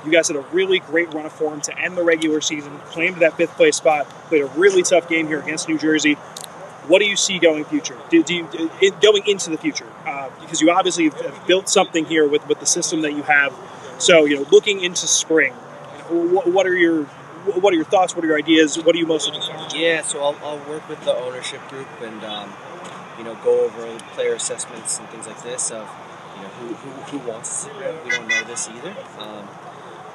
You guys had a really great run of form to end the regular season, claimed that 5th place spot, played a really tough game here against New Jersey. What do you see going going into the future? Because you obviously have built something here with the system that you have. So, looking into spring, what are your thoughts? What are your ideas? What are you most looking forward to? Yeah, so I'll work with the ownership group and go over player assessments and things like this of who wants to sit around. We don't know this either.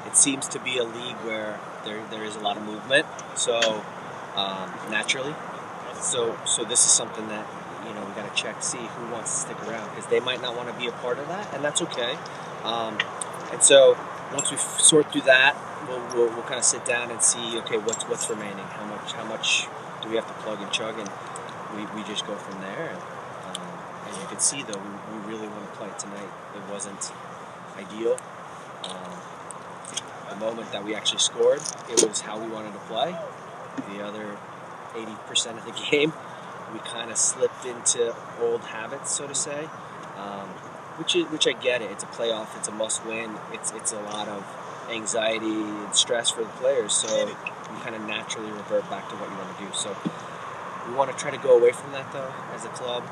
It seems to be a league where there is a lot of movement, so naturally. So this is something that we got to check, see who wants to stick around, because they might not want to be a part of that, and that's okay. And so once we sort through that, we'll kind of sit down and see, okay, what's remaining, how much do we have to plug and chug, and we just go from there. And you can see though, we really want to play tonight. It wasn't ideal. The moment that we actually scored, it was how we wanted to play. The other 80% of the game, we kind of slipped into old habits, so to say, which I get it. It's a playoff, it's a must-win. It's a lot of anxiety and stress for the players, so you kind of naturally revert back to what you want to do. So we want to try to go away from that, though, as a club,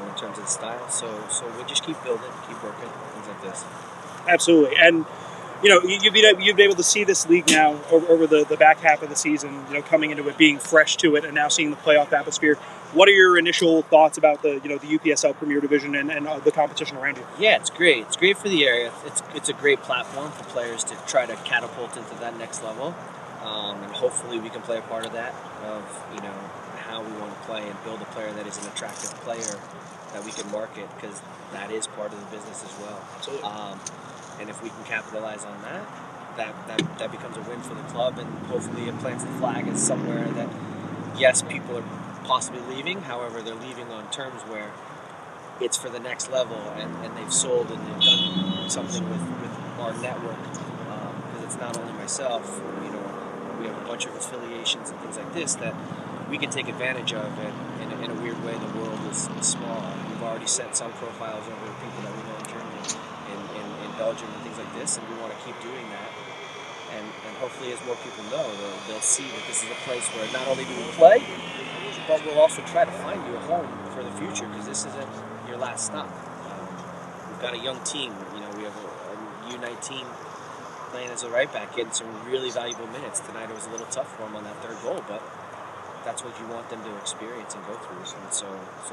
in terms of the style. So we'll just keep building, keep working, things like this. Absolutely. And you've been able to see this league now over the back half of the season, coming into it, being fresh to it, and now seeing the playoff atmosphere. What are your initial thoughts about the UPSL Premier Division and the competition around you? Yeah, it's great. It's great for the area. It's a great platform for players to try to catapult into that next level, and hopefully we can play a part of that, of how we want to play and build a player that is an attractive player that we can market, because that is part of the business as well. Absolutely. And if we can capitalize on that becomes a win for the club, and hopefully it plants the flag as somewhere that, yes, people are possibly leaving, however, they're leaving on terms where it's for the next level, and they've sold and they've done something with our network, because it's not only myself, we have a bunch of affiliations and things like this that we can take advantage of, and in a weird way, the world is small. We've already sent some profiles over to people that we know in Germany, in Belgium, and things like this, and we want to keep doing that. And hopefully, as more people know, they'll see that this is a place where not only do we play, but we'll also try to find you a home for the future, because this isn't your last stop. We've got a young team. We have a U19 playing as a right back, getting some really valuable minutes. Tonight it was a little tough for him on that third goal, but that's what you want them to experience and go through. And so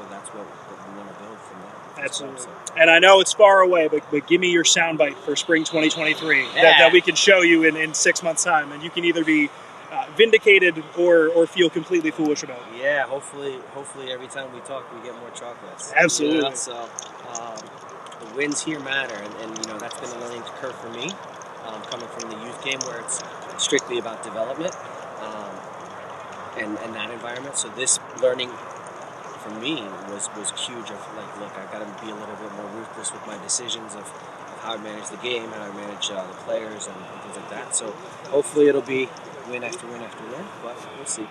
that's what we want to build from that. Absolutely. And I know it's far away, but give me your soundbite for spring 2023 that we can show you in 6 months' time, and you can either be vindicated or feel completely foolish about it. Yeah, hopefully every time we talk, we get more chocolates. Absolutely. So the wins here matter, and that's been a learning curve for me, coming from the youth game where it's strictly about development. And that environment. So this learning for me was huge. Of look, I got to be a little bit more ruthless with my decisions of how I manage the game, how I manage the players, and things like that. So hopefully it'll be win after win after win, but we'll see.